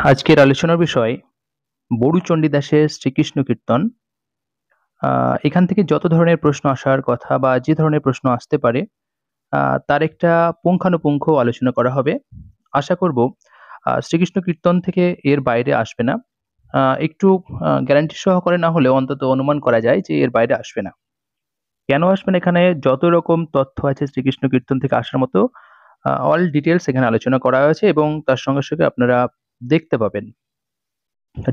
আজকের আলোচনার বিষয় বড়ু চণ্ডীদাসের শ্রীকৃষ্ণ কীর্তন। এখান থেকে যত ধরনের প্রশ্ন আসার কথা বা যে ধরনের প্রশ্ন আসতে পারে তার একটা পুঙ্খানুপুঙ্খ আলোচনা করা হবে। আশা করব শ্রীকৃষ্ণ কীর্তন থেকে এর বাইরে আসবে না। একটু গ্যারান্টি সহকারে না হলেও অন্তত অনুমান করা যায় যে এর বাইরে আসবে না। কেন আসবে না, এখানে যত রকম তথ্য আছে শ্রীকৃষ্ণ কীর্তন থেকে আসার মতো অল ডিটেলস এখানে আলোচনা করা হয়েছে এবং তার সঙ্গে সঙ্গে আপনারা দেখতে পাবেন,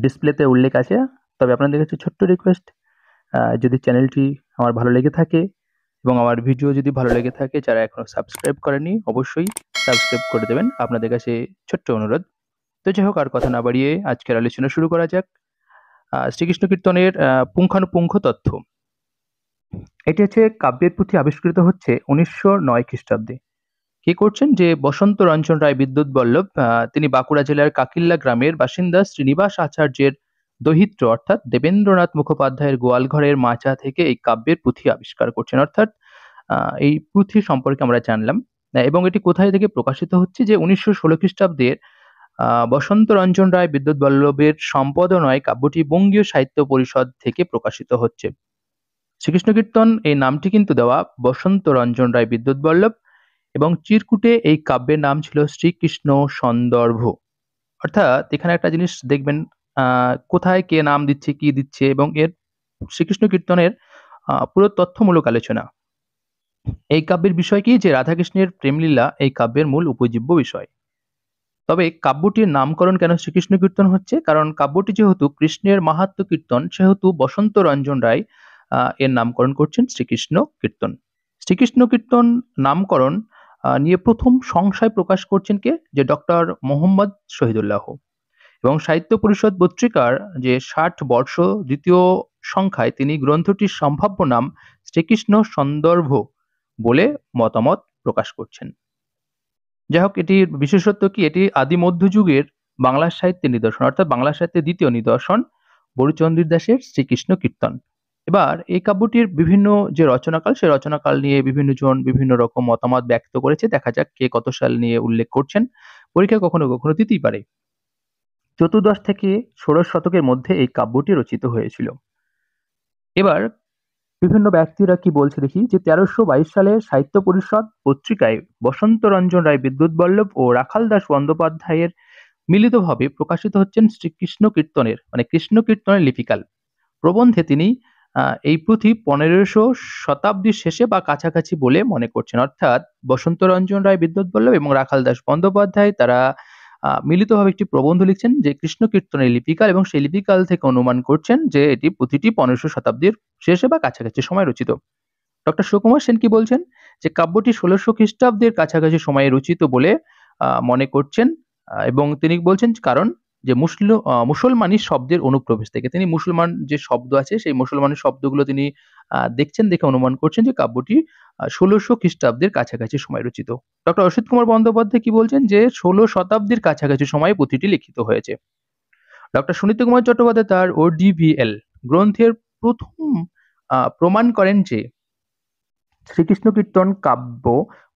ডিসপ্লেতে উল্লেখ আছে। তবে আপনাদের কাছে ছোট্ট রিকোয়েস্ট, যদি চ্যানেলটি আমার ভালো লেগে থাকে এবং আমার ভিডিও যদি ভালো লেগে থাকে, যারা এখনো সাবস্ক্রাইব করেনি অবশ্যই সাবস্ক্রাইব করে দেবেন, আপনাদের কাছে ছোট্ট অনুরোধ। তো যাই হোক, আর কথা না বাড়িয়ে আজকের আলোচনা শুরু করা যাক। শ্রীকৃষ্ণ কীর্তনের পুঙ্খানুপুঙ্খ তথ্য। এটি হচ্ছে কাব্যের পুঁথি আবিষ্কৃত হচ্ছে 1909 খ্রিস্টাব্দে। কে করছেন? যে বসন্ত রঞ্জন রায় বিদ্যুৎ বল্লভ, তিনি বাঁকুড়া জেলার কাকিল্লা গ্রামের বাসিন্দা শ্রীনিবাস আচার্যের দহিত্র অর্থাৎ দেবেন্দ্রনাথ মুখোপাধ্যায়ের গোয়ালঘরের মাচা থেকে এই কাব্যের পুঁথি আবিষ্কার করছেন। অর্থাৎ এই পুঁথি সম্পর্কে আমরা জানলাম। এবং এটি কোথায় থেকে প্রকাশিত হচ্ছে? যে 1916 খ্রিস্টাব্দের বসন্ত রঞ্জন রায় বিদ্যুৎ বল্লভের সম্পাদনায় কাব্যটি বঙ্গীয় সাহিত্য পরিষদ থেকে প্রকাশিত হচ্ছে। শ্রীকৃষ্ণ কীর্তন এই নামটি কিন্তু দেওয়া বসন্ত রঞ্জন রায় বিদ্যুৎ বল্লভ, এবং চিরকুটে এই কাব্যের নাম ছিল শ্রীকৃষ্ণ সন্দর্ভ। অর্থাৎ এখানে একটা জিনিস দেখবেন, কোথায় কে নাম দিচ্ছে, কি দিচ্ছে, এবং এর শ্রীকৃষ্ণ কীর্তনের পুরো তথ্যমূলক আলোচনা। এই কাব্যের বিষয় কি? যে রাধাকৃষ্ণের প্রেমলীলা এই কাব্যের মূল উপজীব্য বিষয়। তবে কাব্যটির নামকরণ কেন শ্রীকৃষ্ণ কীর্তন হচ্ছে? কারণ কাব্যটি যেহেতু কৃষ্ণের মাহাত্ম্য কীর্তন, সেহেতু বসন্ত রঞ্জন রায় এর নামকরণ করছেন শ্রীকৃষ্ণ কীর্তন। শ্রীকৃষ্ণ কীর্তন নামকরণ নিয়ে প্রথম সংশয় প্রকাশ করছেন কে? যে ডক্টর মোহাম্মদ শহীদুল্লাহ। এবং সাহিত্য পরিষদ পত্রিকার যে 60 বর্ষ দ্বিতীয় সংখ্যায় তিনি গ্রন্থটির সম্ভাব্য নাম শ্রীকৃষ্ণ সন্দর্ভ বলে মতামত প্রকাশ করছেন। যাই হোক, এটির বিশেষত্ব কি? এটি আদি মধ্যযুগের বাংলা সাহিত্যের নিদর্শন, অর্থাৎ বাংলা সাহিত্যের দ্বিতীয় নিদর্শন বড়ুচন্দ্র দাসের শ্রীকৃষ্ণ কীর্তন। এবার এই কাব্যটির বিভিন্ন যে রচনাকাল, সেই রচনাকাল নিয়ে বিভিন্ন জন বিভিন্ন রকম মতামত ব্যক্ত করেছে। দেখা যাক কে কত সাল নিয়ে উল্লেখ করছেন। পরীক্ষা কখনো কখনো দিতেই পারে। চতুর্দশ থেকে ষোড়শ শতকের মধ্যে এই কাব্যটি রচিত হয়েছিল। এবার বিভিন্ন ব্যক্তিরা কি বলছে দেখি। যে 1322 সালে সাহিত্য পরিষদ পত্রিকায় বসন্ত রঞ্জন রায় বিদ্যুৎ বল্লভ ও রাখাল দাস বন্দ্যোপাধ্যায়ের মিলিতভাবে প্রকাশিত হচ্ছেন শ্রীকৃষ্ণ কীর্তনের, মানে কৃষ্ণ কীর্তনের লিপিকাল প্রবন্ধে তিনি এই পুঁথি 1500 শতাব্দীর শেষে বা কাছাকাছি বলে মনে করছেন। অর্থাৎ বসন্ত রঞ্জন রায় বিদ্যুৎ বল্লভ এবং রাখাল দাস বন্দ্যোপাধ্যায় তারা মিলিতভাবে একটি প্রবন্ধ লিখছেন যে কৃষ্ণ কীর্তনের লিপিকাল, এবং সেই লিপিকাল থেকে অনুমান করছেন যে এটি পুঁথিটি 1500 শতাব্দীর শেষে বা কাছাকাছি সময় রচিত। ডক্টর সুকুমার সেন কি বলছেন? যে কাব্যটি 1600 খ্রিস্টাব্দের কাছাকাছি সময়ে রচিত বলে মনে করছেন, এবং তিনি বলছেন কারণ যে মুসলমানি শব্দের অনুপ্রবেশ থেকে তিনি মুসলমান যে শব্দ আছে সেই মুসলমানের শব্দগুলো তিনি দেখছেন, দেখে অনুমান করছেন যে কাব্যটি 1600 খ্রিস্টাব্দের কাছাকাছি সময় রচিত। ডক্টর অসিত কুমার বন্দ্যোপাধ্যায় কি বলছেন? যে 16 শতাব্দীর কাছাকাছি সময়ে পুঁথিটি লিখিত হয়েছে। ডক্টর সুনীত কুমার চট্টোপাধ্যায় তার ODVL গ্রন্থের প্রথম প্রমাণ করেন যে শ্রীকৃষ্ণ কীর্তন কাব্য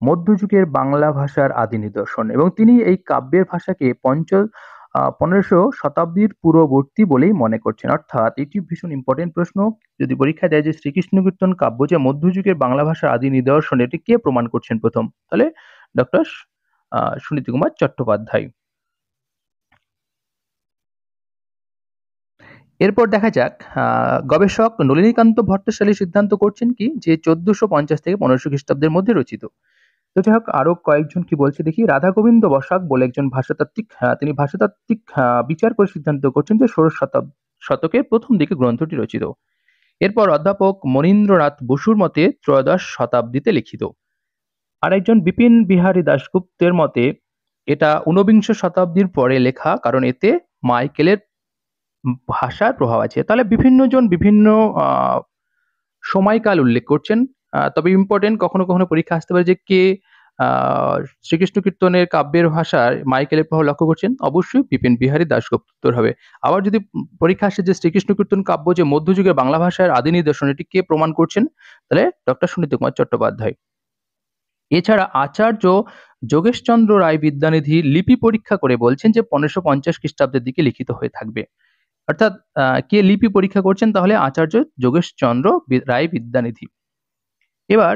মধ্যযুগের বাংলা ভাষার আদি নিদর্শন, এবং তিনি এই কাব্যের ভাষাকে 1500 শতাব্দীর পূর্ববর্তী বলেই মনে করছেন। অর্থাৎ এটি ভীষণ ইম্পর্টেন্ট প্রশ্ন, যদি পরীক্ষা দেয় যে শ্রীকৃষ্ণ কীর্তন কাব্য যে মধ্যযুগের বাংলা ভাষার আদি নিদর্শন, এটি কে প্রমাণ করছেন প্রথম? তাহলে ডক্টর সুনীত কুমার চট্টোপাধ্যায়। এরপর দেখা যাক, গবেষক নলিনীকান্ত ভট্টশালী সিদ্ধান্ত করছেন কি? যে 1450 থেকে 1500 খ্রিস্টাব্দের মধ্যে রচিত। তো যাই হোক, আরো কয়েকজন কি বলছে দেখি। রাধা গোবিন্দ বসাক বলে একজন ভাষাতাত্ত্বিক, তিনি ভাষাতাত্ত্বিক বিচার করে সিদ্ধান্ত করছেন যে ষোড়শ শতকের প্রথম দিকে গ্রন্থটি রচিত। এরপর অধ্যাপক মনীন্দ্রনাথ বসুর মতে ত্রয়োদশ শতাব্দীতে লিখিত। আরেকজন বিপিন বিহারী দাশগুপ্তের মতে এটা ঊনবিংশ শতাব্দীর পরে লেখা, কারণ এতে মাইকেলের ভাষার প্রভাব আছে। তাহলে বিভিন্ন জন বিভিন্ন সময়কাল উল্লেখ করছেন। তবে ইম্পর্টেন্ট, কখনো কখনো পরীক্ষা আসতে পারে যে কে শ্রীকৃষ্ণ কীর্তনের কাব্যের ভাষার মাইকেলের প্রভাব লক্ষ্য করছেন। অবশ্যই বিপিন বিহারী দাশগুপ্ত উত্তর হবে। আবার যদি পরীক্ষা আসে যে শ্রীকৃষ্ণ কীর্তন কাব্য যে মধ্যযুগের বাংলা ভাষার আদি নিদর্শন, এটি কে প্রমাণ করছেন? তাহলে ডক্টর সুনীত কুমার চট্টোপাধ্যায়। এছাড়া আচার্য যোগেশচন্দ্র রায় বিদ্যানিধি লিপি পরীক্ষা করে বলছেন যে 1550 খ্রিস্টাব্দের দিকে লিখিত হয়ে থাকবে। অর্থাৎ কে লিপি পরীক্ষা করছেন? তাহলে আচার্য যোগেশচন্দ্র রায় বিদ্যানিধি। এবার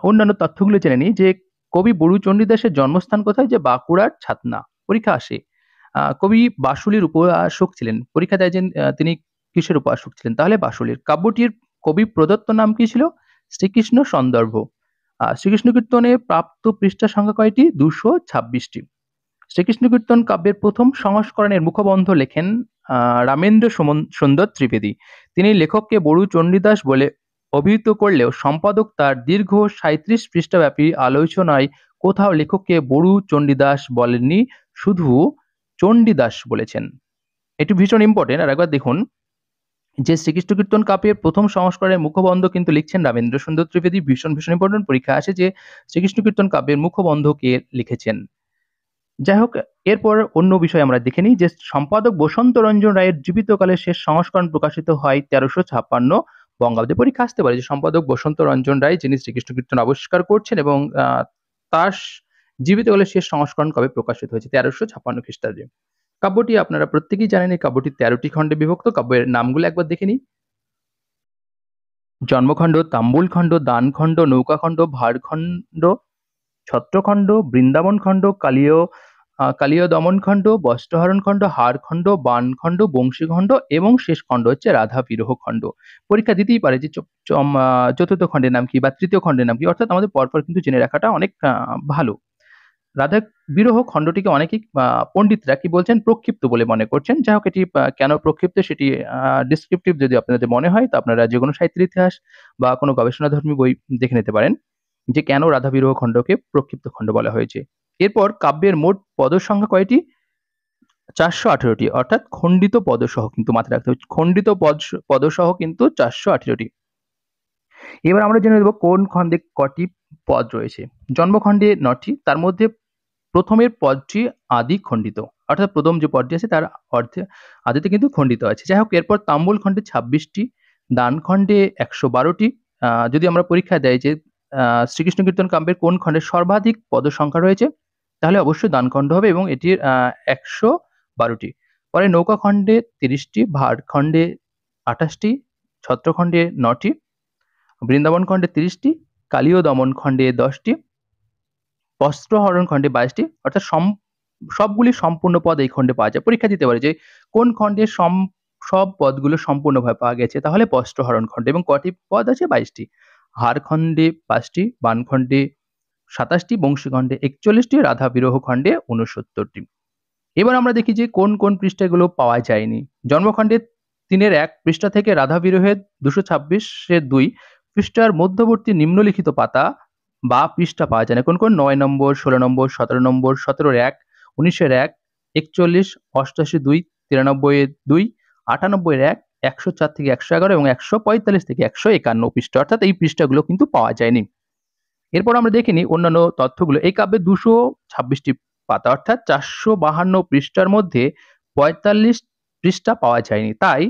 অন্যান্য তথ্যগুলো জেনে নিই যে কবি বড়ু চণ্ডীদাসের জন্মস্থান কোথায়? যে বাঁকুড়ার ছাতনা। পরীক্ষা আসে। কবি বাসুলির উপাসক ছিলেন। পরীক্ষা দেয় যে তিনি কিসের উপাসক ছিলেন? তাহলে বাসুলির। কাব্যটির কবি প্রদত্ত নাম কি ছিল? শ্রীকৃষ্ণ সন্দর্ভ। শ্রীকৃষ্ণ কীর্তনে প্রাপ্ত পৃষ্ঠা সংখ্যা কয়টি? 226টি। শ্রীকৃষ্ণ কীর্তন কাব্যের প্রথম সংস্করণের মুখবন্ধ লেখেন রামেন্দ্র সুন্দর ত্রিবেদী। তিনি লেখককে বড়ু চণ্ডীদাস বলে অভিহিত করলেও সম্পাদক তার দীর্ঘ 37 পৃষ্ঠাব্যাপী আলোচনায় কোথাও লেখককে বড়ু চণ্ডীদাস বলেননি, শুধু চণ্ডীদাস বলেছেন। এটি ভীষণ ইম্পর্টেন্ট। আর একবার দেখুন যে শ্রীকৃষ্ণ কীর্তন কাব্যের প্রথম সংস্করণের মুখবন্ধ কিন্তু লিখছেন রামেন্দ্র সুন্দর ত্রিবেদী। ভীষণ ইম্পর্টেন্ট, পরীক্ষা আসে যে শ্রীকৃষ্ণ কীর্তন কাব্যের মুখবন্ধ কে লিখেছেন। যাই হোক, এরপর অন্য বিষয় আমরা দেখে নিই যে সম্পাদক বসন্ত রঞ্জন রায়ের জীবিতকালে শেষ সংস্করণ প্রকাশিত হয় 1356 বঙ্গাব্দে। পরীক্ষা আসতে পারে যে সম্পাদক বসন্ত রঞ্জন রায় যিনি শ্রীকৃষ্ণ কীর্তন আবিষ্কার করছেন এবং তার জীবিতকালে শেষ সংস্করণ কবে প্রকাশিত হয়েছে? 1356 খ্রিস্টাব্দে। কাব্যটি আপনারা প্রত্যেকেই জানেন, এই কাব্যটি 13টি খণ্ডে বিভক্ত। কাব্যের নামগুলো একবার দেখে নিই। জন্মখণ্ড, তাম্বুলখণ্ড, দানখণ্ড, নৌকাখণ্ড, ভারখণ্ড, ছত্রখণ্ড, বৃন্দাবনখণ্ড, কালীয় দমনখণ্ড, বস্ত্রহরণখণ্ড, হারখণ্ড, বাণখণ্ড, বংশীখণ্ড এবং শেষ খণ্ড হচ্ছে রাধা বিরহ খণ্ড। পরীক্ষা দিতেই পারে যে চতুর্থ খণ্ডের নাম কি বা তৃতীয় খণ্ডের নাম কি, অর্থাৎ আমাদের পরপর কিন্তু জেনে রাখাটা অনেক ভালো। রাধা বিরহ খণ্ডটিকে অনেকেই পণ্ডিতরা কি বলছেন? প্রক্ষিপ্ত বলে মনে করছেন। যাই হোক, এটি কেন প্রক্ষিপ্ত সেটি ডিসক্রিপটিভ যদি আপনাদের মনে হয় তো আপনারা যে কোনো সাহিত্যের ইতিহাস বা কোনো গবেষণাধর্মী বই দেখে নিতে পারেন যে কেন রাধা বিরহ খণ্ডকে প্রক্ষিপ্ত খণ্ড বলা হয়েছে। এরপর কাব্যের মোট পদ সংখ্যা কয়টি? 418টি, অর্থাৎ খণ্ডিত পদসহ, কিন্তু মাথায় রাখতে হবে খণ্ডিত পদসহ কিন্তু 418টি। এবার আমরা জেনে নেব কোন খণ্ডে কটি পদ রয়েছে। জন্মখণ্ডে 9টি, তার মধ্যে প্রথমের পদটি আদি খণ্ডিত, অর্থাৎ প্রথম যে পদটি আছে তার অর্ধে আদিতে কিন্তু খণ্ডিত আছে। যাই হোক, এরপর তাম্বুল খণ্ডে 26টি, দান খণ্ডে 112টি। যদি আমরা পরীক্ষায় দেয় যে শ্রীকৃষ্ণ কীর্তন কাব্যের কোন খণ্ডে সর্বাধিক পদ সংখ্যা রয়েছে, তাহলে অবশ্যই দান খণ্ড হবে এবং এটির 112টি। পরে নৌকা খণ্ডে 30টি, ভার খণ্ডে 28টি, ছত্রখণ্ডে 9টি, বৃন্দাবন খণ্ডে 30টি, কালীয় দমন খণ্ডে 10টি, বস্ত্রহরণ খণ্ডে 22টি, অর্থাৎ সবগুলি সম্পূর্ণ পদ এই খণ্ডে পাওয়া যায়। পরীক্ষা দিতে পারে যে কোন খণ্ডে সব পদগুলো সম্পূর্ণভাবে পাওয়া গেছে, তাহলে বস্ত্রহরণ খণ্ডে। এবং কটি পদ আছে? 22টি। হার খণ্ডে 5টি, বাণ খণ্ডে 27টি, বংশী খণ্ডে 41টি, রাধা বিরহ খণ্ডে 69টি। এবার আমরা দেখি যে কোন কোন পৃষ্ঠাগুলো পাওয়া যায়নি। জন্মখণ্ডে 3-1 পৃষ্ঠা থেকে রাধা বিরহের 226-এর 2 পৃষ্ঠার মধ্যবর্তী নিম্নলিখিত পাতা বা পৃষ্ঠা পাওয়া যায় না। কোন কোন? 9 নম্বর, 16 নম্বর, 17 নম্বর, 17-1, 19-1, 41, 88-2, 93-2, 98-1, 104 থেকে 111 এবং 145 থেকে 151 পৃষ্ঠা, অর্থাৎ এই পৃষ্ঠাগুলো কিন্তু পাওয়া যায়নি। এরপর আমরা দেখে নিই অন্যান্য তথ্যগুলো। এই কাব্যে 226টি পাতা, অর্থাৎ 452 পৃষ্ঠার মধ্যে 45 পৃষ্ঠা পাওয়া যায়নি। তাই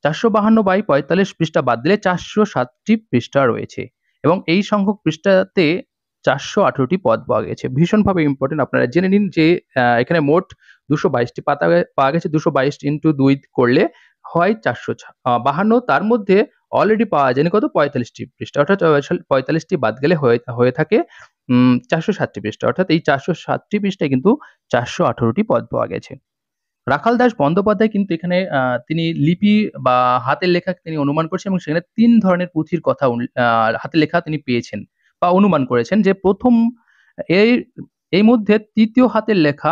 452/45 পৃষ্ঠা বাদ দিলে 407টি পৃষ্ঠা রয়েছে এবং এই সংখ্যক পৃষ্ঠাতে 418টি পদ পাওয়া গেছে। ভীষণভাবে ইম্পর্টেন্ট, আপনারা জেনে নিন যে এখানে মোট 222টি পাতা পাওয়া গেছে। 222 ইন্টু 2 করলে হয় 452, তার মধ্যে অলরেডি পাওয়া যায়নি কত? 45টি পৃষ্ঠা, অর্থাৎ 45টি বাদ গেলে হয়ে থাকে 407টি পৃষ্ঠা, অর্থাৎ এই 407টি পৃষ্ঠায় কিন্তু 418টি পদ পাওয়া গেছে। রাখাল দাস বন্দ্যোপাধ্যায় কিন্তু এখানে তিনি লিপি বা হাতের লেখা তিনি অনুমান করছেন এবং সেখানে 3 ধরনের পুঁথির কথা হাতের লেখা তিনি পেয়েছেন বা অনুমান করেছেন যে প্রথম এই মধ্যে তৃতীয় হাতের লেখা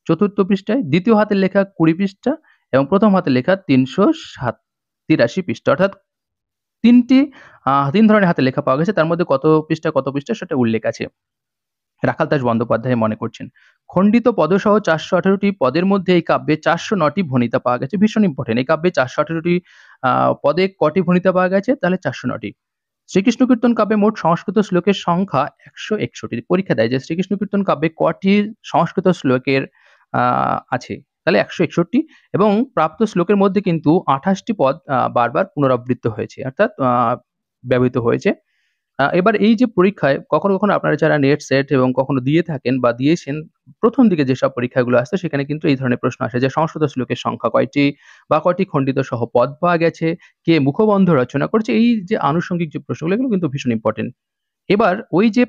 4র্থ পৃষ্ঠায়, দ্বিতীয় হাতের লেখা 20 পৃষ্ঠা এবং প্রথম হাতের লেখা 383 পৃষ্ঠা, অর্থাৎ 3 ধরনের হাতের লেখা পাওয়া গেছে। তার মধ্যে কত পৃষ্ঠা সেটা উল্লেখ আছে। রাখাল দাস বন্দ্যোপাধ্যায় মনে করছেন। খণ্ডিত পদসহ 418টি পদের মধ্যে এই কাব্যে 409টি ভণিতা পাওয়া গেছে। ভীষণ ইম্পর্টেন্ট, এই কাব্যে 418টি পদে কটি ভণিতা পাওয়া গেছে? তাহলে 409টি। শ্রীকৃষ্ণ কীর্তন কাব্যে মোট সংস্কৃত শ্লোকের সংখ্যা 161টি। পরীক্ষা দেয় যে শ্রীকৃষ্ণ কীর্তন কাব্যে কটি সংস্কৃত শ্লোকের আছে? তাহলে 161টি এবং প্রাপ্ত শ্লোকের মধ্যে কিন্তু 28টি পদ বারবার পুনরাবৃত্ত হয়েছে, অর্থাৎ ব্যবহৃত হয়েছে। এবার এই যে পরীক্ষায় কখনো, কখনো আপনারা যারা নেট, সেট এবং কখনো দিয়ে থাকেন বা দিয়েছেন, ১ম দিকে যেসব পরীক্ষাগুলো আসতো সেখানে কিন্তু এই ধরনের প্রশ্ন আসে যে সংস্কৃত শ্লোকের সংখ্যা কয়টি বা কয়টি খণ্ডিত সহ পদ পাওয়া গেছে, কে মুখবন্ধ রচনা করেছে, এই যে আনুষঙ্গিক যে প্রশ্নগুলো এগুলো কিন্তু ভীষণ ইম্পোর্টেন্ট। এবার ওই যে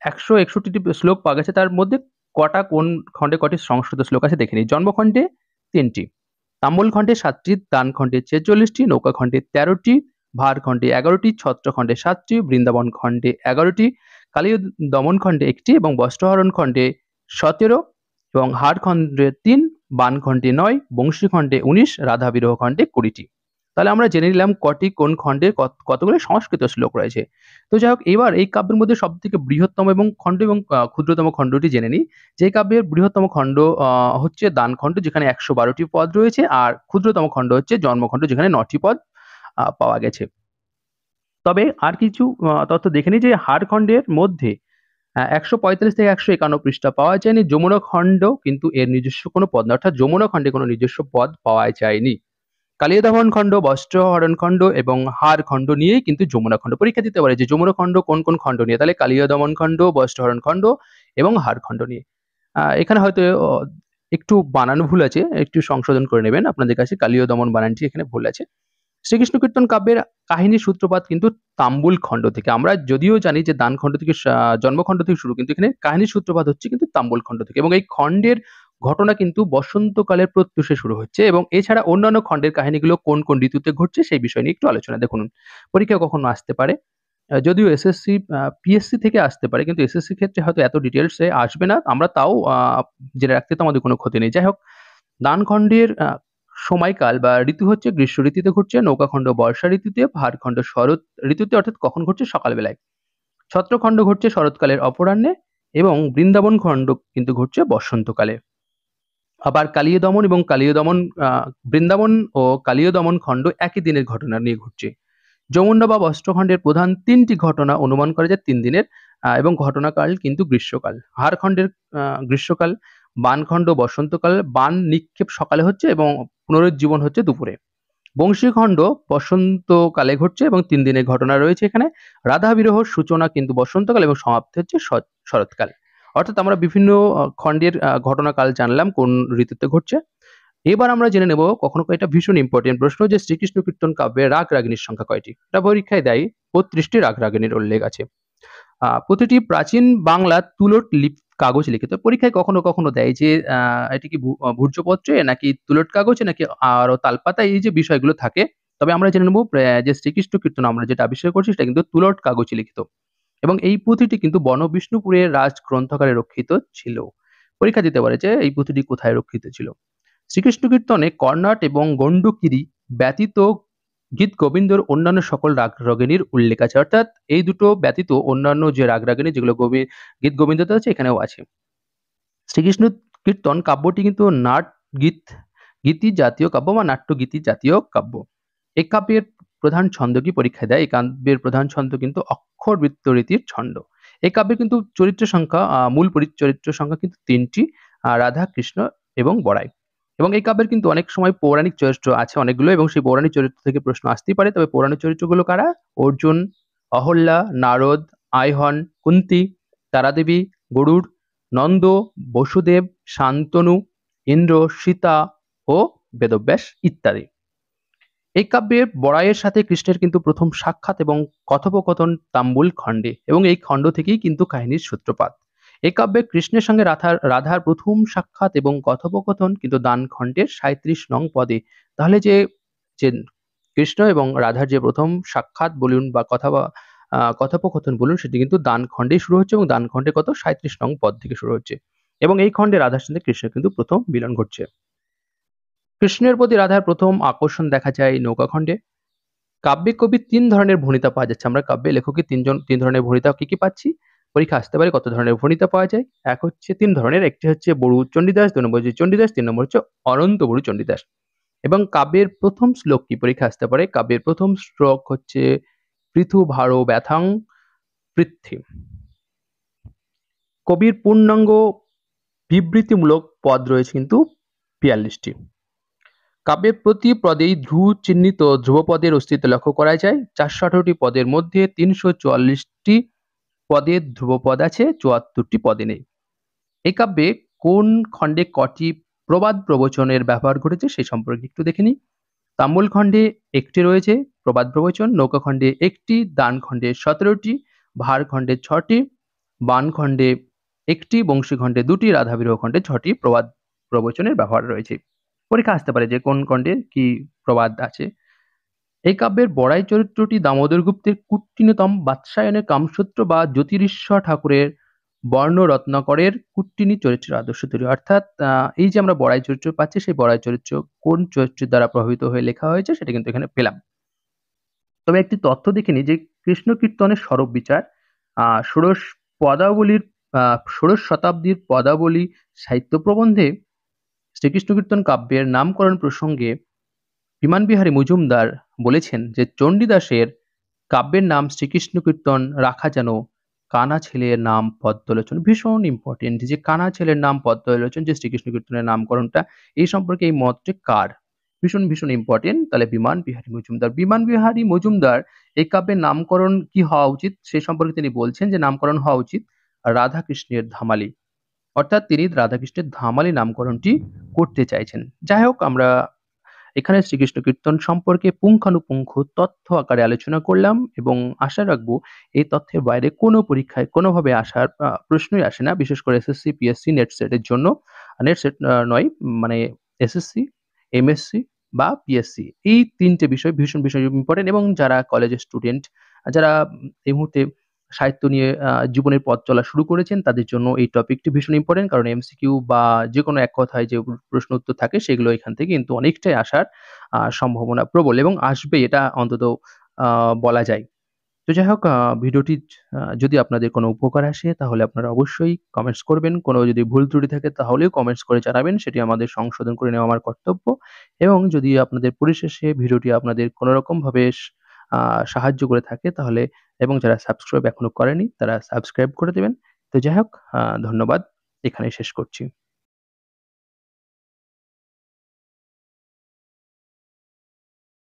১৬১ টি শ্লোক পাওয়া গেছে তার মধ্যে কটা কোন খণ্ডে কটি সংস্কৃত শ্লোক আছে দেখে নিই। জন্মখণ্ডে ৩ টি, তাম্বল খণ্ডে ৭ টি, দান খণ্ডে ৪৬ টি, নৌকা খণ্ডে ১৩ টি, ভার খণ্ডে ১১ টি, ছত্র খণ্ডে ৭ টি, বৃন্দাবন খণ্ডে ১১ টি, কালীয় দমন খণ্ডে ১ টি এবং বস্ত্রহরণ খণ্ডে ১৭ এবং হার খণ্ডে ৩, বাণ খণ্ডে ৯, বংশী খণ্ডে ১৯, রাধা বিরহ খণ্ডে ২০ টি। তাহলে আমরা জেনে নিলাম কটি কোন খণ্ডে কতগুলো সংস্কৃত শ্লোক রয়েছে। তো যাই হোক, এবার এই কাব্যের মধ্যে সবথেকে বৃহত্তম এবং খণ্ড এবং ক্ষুদ্রতম খণ্ডটি জেনে নিই। যে কাব্যের বৃহত্তম খণ্ড হচ্ছে দান খণ্ড, যেখানে ১১২ টি পদ রয়েছে, আর ক্ষুদ্রতম খণ্ড হচ্ছে জন্মখণ্ড, যেখানে ৯ টি পদ পাওয়া গেছে। তবে আর কিছু তথ্য দেখে নিই যে হার খণ্ডের মধ্যে ১৪৫ থেকে ১৫১ পৃষ্ঠা পাওয়া যায়নি। যমুনা খণ্ড কিন্তু এর নিজস্ব কোনো পদ নয়, অর্থাৎ যমুনা খণ্ডে কোনো নিজস্ব পদ পাওয়া যায়নি। কালিয়াদমন খণ্ড, বস্ত্রহরণ খণ্ড এবং হার খণ্ড নিয়েই কিন্তু যমুনা খণ্ড। পরীক্ষা দিতে পারে যে যমুনা খণ্ড কোন, কোন খণ্ড নিয়ে? তাহলে কালিয়াদমন খণ্ড, বস্ত্রহরণ খণ্ড এবং হার খণ্ড নিয়ে। এখানে হয়তো একটু বানান ভুল আছে, একটু সংশোধন করে নেবেন আপনাদের কাছে। কালীয় দমন বানানটি এখানে ভুল আছে। শ্রীকৃষ্ণ কীর্তন কাব্যের কাহিনীর সূত্রপাত কিন্তু তাম্বুল খণ্ড থেকে। আমরা যদিও জানি যে দান খণ্ড থেকে জন্মখণ্ড থেকে শুরু, কিন্তু এখানে কাহিনীর সূত্রপাত হচ্ছে কিন্তু তাম্বুল খণ্ড থেকে এবং এই খণ্ডের ঘটনা কিন্তু বসন্তকালের প্রত্যুষে শুরু হচ্ছে এবং এছাড়া অন্যান্য খণ্ডের কাহিনীগুলো কোন, কোন ঋতুতে ঘটছে সেই বিষয় নিয়ে একটু আলোচনা দেখুন। পরীক্ষায় কখনো আসতে পারে। যদিও এসএসসি, পিএসসি থেকে আসতে পারে, কিন্তু এসএসসির ক্ষেত্রে হয়তো এত ডিটেইলস এ আসবে না। আমরা তাও জেনে রাখতে তো আমাদের কোনো ক্ষতি নেই। যাই হোক, দানখণ্ডের সময়কাল বা ঋতু হচ্ছে গ্রীষ্ম ঋতুতে ঘটছে, নৌকাখণ্ড বর্ষা ঋতুতে, ভারখণ্ড শরৎ ঋতুতে অর্থাৎ কখন ঘটছে? সকালবেলায়। ছত্রখণ্ড ঘটছে শরৎকালের অপরাহ্নে এবং বৃন্দাবন খণ্ড কিন্তু ঘটছে বসন্তকালে। আবার কালীয় দমন এবং কালীয় দমন বৃন্দাবন ও কালীয় দমন খণ্ড একই দিনের ঘটনা নিয়ে ঘটছে। যমুনা বা বস্ত্রখণ্ডের প্রধান ৩ টি ঘটনা অনুমান করা যায় ৩ দিনের এবং ঘটনাকাল কিন্তু গ্রীষ্মকাল। হারখণ্ডের গ্রীষ্মকাল, বাণখণ্ড বসন্তকাল, বাণ নিক্ষেপ সকালে হচ্ছে এবং পুনরুজ্জীবন হচ্ছে দুপুরে। বংশীখণ্ড বসন্তকালে ঘটছে এবং ৩ দিনের ঘটনা রয়েছে এখানে। রাধা বিরহর সূচনা কিন্তু বসন্তকাল এবং সমাপ্তি হচ্ছে শরৎকাল। অর্থাৎ আমরা বিভিন্ন খণ্ডের ঘটনাকাল জানলাম কোন ঋতুতে ঘটছে। এবার আমরা জেনে নেব, কখনো এটা ভীষণ ইম্পোর্টেন্ট প্রশ্ন, যে শ্রীকৃষ্ণ কীর্তন কাব্যে রাগ রাগিনীর সংখ্যা কয়টি? এটা পরীক্ষায় দেয়। ৩২ টি রাগ রাগিনীর উল্লেখ আছে। প্রতিটি প্রাচীন বাংলা তুলট কাগজে লিখিত। পরীক্ষায় কখনো, কখনো দেয় যে এটি কি ভূর্জপত্রে নাকি তুলট কাগজে নাকি আরো তালপাতায়, এই যে বিষয়গুলো থাকে। তবে আমরা জেনে নেব যে শ্রীকৃষ্ণ কীর্তন আমরা যেটা আবিষ্কার করছি সেটা কিন্তু তুলট কাগজে লিখিত এবং এই পুঁথিটি কিন্তু বনবিষ্ণুপুরের রাজ গ্রন্থাগারে রক্ষিত ছিল। পরীক্ষা দিতে পারে যে এই পুঁথিটি কোথায় রক্ষিত ছিল। শ্রীকৃষ্ণ কীর্তনে কর্ণাট এবং গণ্ডকিরী ব্যতীত গীত গোবিন্দর অন্যান্য সকল রাগ রাগিনীর উল্লেখ আছে, অর্থাৎ এই দুটো ব্যতীত অন্যান্য যে রাগ রাগিনী যেগুলো গীত গোবিন্দতে আছে এখানেও আছে। শ্রীকৃষ্ণ কীর্তন কাব্যটি কিন্তু নাট গীত গীতি জাতীয় কাব্য বা নাট্য গীতি জাতীয় কাব্য। এই কাব্যের প্রধান ছন্দ কি? পরীক্ষায় দেয়। এই কাব্যের প্রধান ছন্দ কিন্তু অক্ষর বৃত্ত রীতির ছন্দ। এই কাব্যে কিন্তু চরিত্র সংখ্যা মূল চরিত্র সংখ্যা কিন্তু ৩টি, রাধা, কৃষ্ণ এবং বড়াই। এবং এই কাব্যের কিন্তু অনেক সময় পৌরাণিক চরিত্র আছে অনেকগুলো এবং সেই পৌরাণিক চরিত্র থেকে প্রশ্ন আসতেই পারে। তবে পৌরাণিক চরিত্রগুলো কারা? অর্জুন, অহল্যা, নারদ, আইহন, কুন্তী, তারাদেবী, গরুড়, নন্দ, বসুদেব, শান্তনু, ইন্দ্র, সীতা ও বেদব্যাস ইত্যাদি। এই কাব্যে বড়াইয়ের সাথে কৃষ্ণের কিন্তু প্রথম সাক্ষাৎ এবং কথোপকথন তাম্বুল খণ্ডে এবং এই খণ্ড থেকেই কিন্তু কাহিনীর সূত্রপাত। এই কাব্যে কৃষ্ণের সঙ্গে রাধার প্রথম সাক্ষাৎ এবং কথোপকথন কিন্তু দান খণ্ডের ৩৭ নং পদে। তাহলে যে যে কৃষ্ণ এবং রাধার যে প্রথম সাক্ষাৎ বলুন বা কথোপকথন বলুন, সেটি কিন্তু দান খণ্ডেই শুরু হচ্ছে এবং দান খণ্ডে কত ৩৭ নং পদ থেকে শুরু হচ্ছে এবং এই খণ্ডে রাধার সঙ্গে কৃষ্ণের কিন্তু প্রথম মিলন ঘটছে। কৃষ্ণের প্রতি রাধার প্রথম আকর্ষণ দেখা যায় নৌকাখণ্ডে। কাব্যে কবির ৩ ধরনের ভণিতা পাওয়া যাচ্ছে। আমরা কাব্যে লেখকের ৩ ধরনের ভণিতা কি, কি পাচ্ছি? পরীক্ষা আসতে পারে কত ধরনের ভণিতা পাওয়া যায়? এক হচ্ছে ৩ ধরনের। একটি হচ্ছে বড়ু চণ্ডীদাস, ২ নম্বর হচ্ছে চণ্ডীদাস, ৩ নম্বর হচ্ছে অনন্ত বড়ু চণ্ডীদাস। এবং কাব্যের প্রথম শ্লোক কি? পরীক্ষা আসতে পারে। কাব্যের প্রথম শ্লোক হচ্ছে পৃথু ভারো ব্যথাং পৃথ্বী। কবির পূর্ণাঙ্গ বিবৃতিমূলক পদ রয়েছে কিন্তু ৪২ টি। কাব্যের প্রতি পদেই চিহ্নিত ধ্রুবপদের অস্তিত্ব লক্ষ্য করা যায়। ৪১৮টি পদের মধ্যে ৩৪৪টি পদে ধ্রুবপদ আছে, ৭৪টি পদে নেই। এই কাব্যে কোন খণ্ডে কটি প্রবাদ প্রবচনের ব্যবহার ঘটেছে সেই সম্পর্কে একটু দেখে নিই। তাম্বুল খণ্ডে একটি রয়েছে প্রবাদ প্রবচন, নৌকা খণ্ডে একটি, দান খণ্ডে ১৭টি, ভার খণ্ডে ৬টি, বান খণ্ডে একটি, বংশী খণ্ডে ২টি, রাধাবিরহ খণ্ডে ৬টি প্রবাদ প্রবচনের ব্যবহার রয়েছে। পরীক্ষা আসতে পারে যে কোন খণ্ডে কি প্রবাদ আছে। এই কাব্যের বড়াই চরিত্রটি দামোদর গুপ্তের কুট্টিনতম বাৎসায়নের কামসূত্র বা জ্যোতিরিশ্বর ঠাকুরের বর্ণরত্নাকরের কুট্টিনী চরিত্রের আদর্শ তৈরি। অর্থাৎ এই যে আমরা বড়াই চরিত্র পাচ্ছি সেই বড়াই চরিত্র কোন চরিত্রের দ্বারা প্রভাবিত হয়ে লেখা হয়েছে সেটা কিন্তু এখানে পেলাম। তবে একটি তথ্য দেখে নিই যে কৃষ্ণ কীর্তনের স্বরূপ বিচার ষোড়শ পদাবলীর ষোড়শ শতাব্দীর পদাবলী সাহিত্য প্রবন্ধে শ্রীকৃষ্ণ কীর্তন কাব্যের নামকরণ প্রসঙ্গে বিমান বিহারী মজুমদার বলেছেন যে চণ্ডীদাসের কাব্যের নাম শ্রীকৃষ্ণ কীর্তন রাখা যেন কানা ছেলের নাম পদ্মলোচন। ভীষণ ইম্পর্টেন্ট যে কানা ছেলের নাম পদ্মলোচন, যে শ্রীকৃষ্ণ কীর্তনের নামকরণটা এই সম্পর্কে এই মতটি কার? ভীষণ ইম্পর্টেন্ট। তাহলে বিমান বিহারী মজুমদার। বিমান বিহারী মজুমদার এই কাব্যের নামকরণ কি হওয়া উচিত সে সম্পর্কে তিনি বলছেন যে নামকরণ হওয়া উচিত রাধাকৃষ্ণের ধামালি। অর্থাৎ তিনি রাধাকৃষ্ণের ধামালি নামকরণটি করতে চাইছেন। যাই হোক, আমরা এখানে শ্রীকৃষ্ণ কীর্তন সম্পর্কে পুঙ্খানুপুঙ্খ তথ্য আকারে আলোচনা করলাম এবং আশা রাখবো এই তথ্যের বাইরে কোনো পরীক্ষায় কোনোভাবে আসার প্রশ্নই আসে না, বিশেষ করে এসএসসি, পিএসসি, নেট সেটের জন্য। নেট সেট নয়, মানে এসএসসি, এমএসসি বা পিএসসি, এই তিনটে বিষয় ভীষণ ইম্পর্টেন্ট। এবং যারা কলেজের স্টুডেন্ট, যারা এই মুহূর্তে সাহিত্য নিয়ে জীবনের পথ চলা শুরু করেছেন তাদের জন্য এই টপিকটি ভীষণ ইম্পর্টেন্ট, কারণ এমসিকিউ বা যে কোনো এক কথায় যে প্রশ্ন উত্তর থাকে সেগুলো এখান থেকে কিন্তু অনেকটাই আসার সম্ভাবনা প্রবল এবং আসবে, এটা অন্তত বলা যায়। তো যাই হোক, ভিডিওটি যদি আপনাদের কোনো উপকার আসে তাহলে আপনারা অবশ্যই কমেন্টস করবেন। কোনো যদি ভুল ত্রুটি থাকে তাহলেও কমেন্টস করে জানাবেন, সেটি আমাদের সংশোধন করে নেওয়া আমার কর্তব্য। এবং যদি আপনাদের পরিশেষে ভিডিওটি আপনাদের কোনোরকমভাবে সাহায্য করে থাকে তাহলে, এবং যারা সাবস্ক্রাইব এখনো করেনি তারা সাবস্ক্রাইব করে দেবেন। তো যাই হোক, ধন্যবাদ। এখানেই শেষ করছি।